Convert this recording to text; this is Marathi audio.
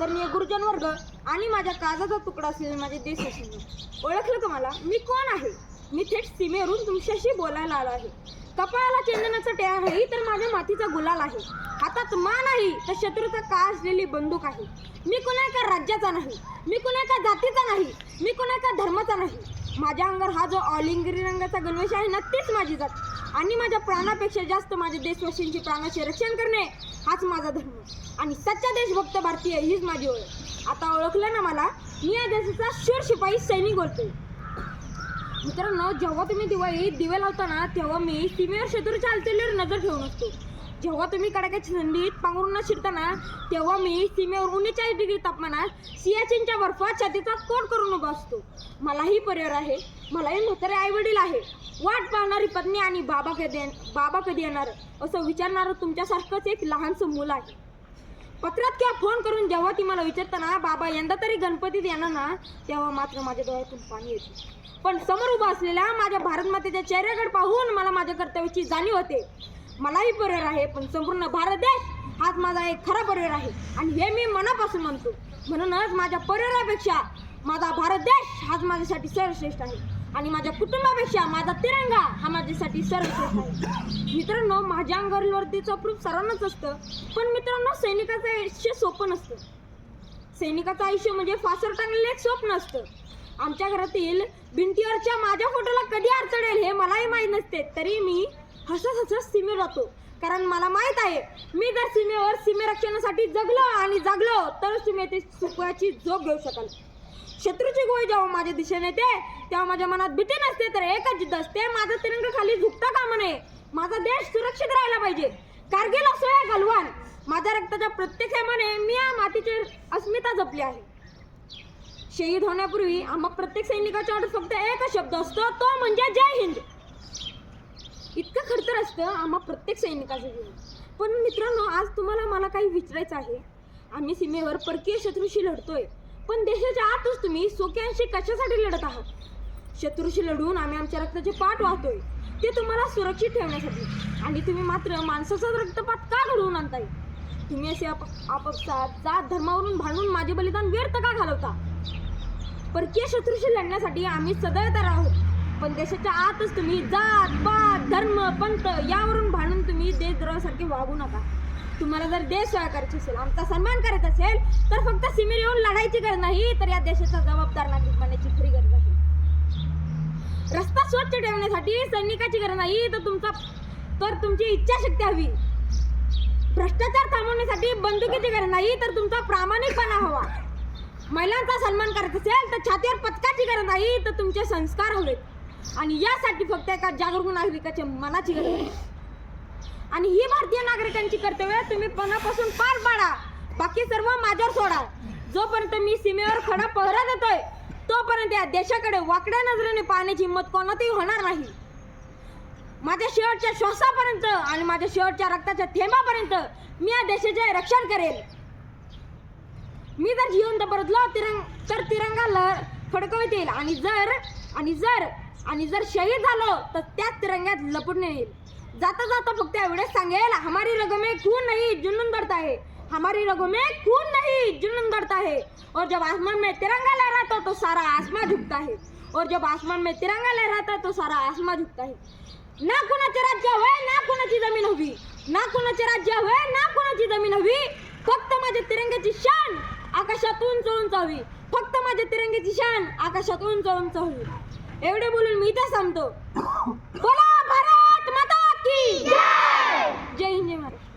आदरणीय गुरुजन वर्ग आणि माझ्या काळजाचा तुकडा असलेले माझे देशवासिंनो, ओळखलं का मला? मी कोण आहे? मी थेट सीमेवरून तुमच्याशी बोलायला आलो आहे. कपाळाला चंदनाचा टिळा नाही तर माझ्या मातीचा गुलाल आहे. हातात मान आहे तर शत्रूचा काळ असलेली बंदूक आहे. मी कुणा एका राज्याचा नाही, मी कुणा एका जातीचा नाही, मी कुणा एका धर्माचा नाही. माझ्या अंगावर हा जो ऑलिंगरी रंगाचा गणवेश आहे ना, तीच माझी जात. आणि माझ्या प्राणापेक्षा जास्त माझ्या देशवासींची प्राणाचे रक्षण करणे हाच माझा धर्म. आणि सच्चा देशभक्त भारतीय हीच माझी ओळख. आता ओळखलं ना मला? मी या देशाचा शूर शिपाई सैनिक बोलतोय. मित्रांनो, जेव्हा तुम्ही दिवाळीत दिवे लावताना तेव्हा मी सीमेवर शत्रूच्या हालचालीवर नजर ठेवून असतो. जेव्हा तुम्ही कडाक्याच्या थंडीत पांघरून शिरताना तेव्हा मी सीमेवर 39 डिग्री तापमानात सियाचीनच्या बर्फात छातीचा कोट करून उभा असतो. मलाही परिवार आहे, मलाही म्हातारे आई वडील आहे, वाट पाहणारी पत्नी आणि बाबा कधी येणार असं विचारणारं तुमच्यासारखंच एक लहानसं मूल आहे. पत्रात किंवा फोन करून जेव्हा ती मला विचारताना बाबा यंदा तरी गणपतीत येणार ना, तेव्हा मात्र माझ्या डोळ्यातून पाणी येते. पण समोर उभा असलेल्या माझ्या भारत मातेच्या चेहऱ्याकडे पाहून मला माझ्या कर्तव्याची जाणीव होते. मलाही परिवार आहे, पण संपूर्ण भारत देश हाच माझा एक खरा परिवार आहे आणि हे मी मनापासून म्हणतो. म्हणूनच माझ्या परिवारापेक्षा माझा भारत देश हाच माझ्यासाठी सर्वश्रेष्ठ आहे आणि माझ्या कुटुंबापेक्षा माझा तिरंगा हा माझ्यासाठी सर्वश्रेष्ठ आहे. मित्रांनो, माझ्या अंगावरील वर्दीचं प्रूफ सर्वांनाच असतं, पण मित्रांनो, सैनिकाचं आयुष्य सोपं नसतं. सैनिकाचं आयुष्य म्हणजे फासर टांगलेलं एक स्वप्न असतं. आमच्या घरातील भिंतीवरच्या माझ्या फोटोला कधी अडचण हे मलाही माहीत नसते, तरी मी हसत सीमेवर राहतो. कारण मला माहीत आहे, मी जर सीमेवर सीमेरक्षणासाठी जगलो आणि जागलो तर सीमेची सुखाची झोप घेऊ शकाल. शत्रूची गोळी जेव्हा माझ्या दिशेने येते तेव्हा माझ्या मनात भीती नसते तर एकच जिद्द असते, माझा तिरंगा खाली झुकता कामा नये. माझा देश सुरक्षित राहायला पाहिजे. कारगिल असो या गलवान, माझ्या रक्ताच्या प्रत्येक थेंबाने मी या मातीची अस्मिता जपली आहे. शहीद होण्यापूर्वी आम्हा प्रत्येक सैनिकाच्या ओठात फक्त एकच शब्द असतो, तो म्हणजे जय हिंद. इतकं खरतर असतं आम्हा प्रत्येक सैनिकाचं जीवन. पण मित्रांनो, आज तुम्हाला मला काही विचारायचं आहे. आम्ही सीमेवर परकीय शत्रूशी लढतोय, पण देशाच्या आतच तुम्ही सोक्यांशी कशासाठी लढत आहात? शत्रूशी लढून आम्ही आमच्या रक्ताचे पाठ वाहतोय, ते तुम्हाला सुरक्षित ठेवण्यासाठी. आणि तुम्ही मात्र माणसाचाच रक्तपात का घडवून आणताय? तुम्ही असे आपापसात जात धर्मावरून भांडून माझे बलिदान व्यर्थ का घालवता? परकीय शत्रूशी लढण्यासाठी आम्ही सदैव तयार आहोत, पण देशाच्या आतच तुम्ही जात पात धर्म पंथ यावरून भांडून तुम्ही देशद्रोहासारखे वागू नका. तुम्हाला जर देश सेवा करायची असेल, आमचा सन्मान करायचा असेल, तर फक्त सीमेवर येऊन लढायची गरज नाही, तर या देशाचा जबाबदार नागरिक बनण्याची खरी गरज आहे. रस्ता स्वच्छ ठेवण्यासाठी सैनिकाची गरज नाही, तर तुमची इच्छाशक्ती हवी. भ्रष्टाचार थांबवण्यासाठी बंदुकीची गरज नाही, तर तुमचा प्रामाणिकपणा हवा. महिलांचा सन्मान करायचा असेल तर छातीवर पदकाची गरज नाही, तर तुमचे संस्कार हवेत. आणि यासाठी फक्त एका जागरूक नागरिकाच्या मनाची गरज आहे. आणि ही भारतीय नागरिकांची कर्तव्य तुम्ही मनापासून पार पाडा, बाकी सर्व माझ्यावर सोडा. जोपर्यंत मी सीमेवर खडा पहरा देतोय तोपर्यंत या देशाकडे वाकड्या नजरेने पाहण्याची हिंमत कोणातही होणार नाही. माझ्या शेवटच्या श्वासापर्यंत आणि माझ्या शेवटच्या रक्ताच्या थेंबापर्यंत मी या देशाचे रक्षण करेल. मी जर जिवंत परतलो तर तिरंगा फडकवता येईल आणि जर शहीद झालो तर त्याच तिरंग्यात लपून येईल. जाता जाता फक्त एवढेच सांगेल, हमारी रगों में खून नहीं जुनून बढ़ता है, हमारी रगों में खून नहीं जुनून बढ़ता है. और जब आसमान में तिरंगा लहराता तो सारा आसमान झुकता है, और जब आसमान में तिरंगा लहराता तो सारा आसमान झुकता है. ना कुणाचे राज्य हवे ना कुणाची जमीन हवी, ना कुणाचे राज्य हवे ना कुणाची जमीन हवी, फक्त माझ्या तिरंग्याची शान आकाशात उंच उंच हवी, फक्त माझ्या तिरंग्याची शान आकाशात उंच उंच हवी. एवढे बोलून मी इथे थांबतो. बोला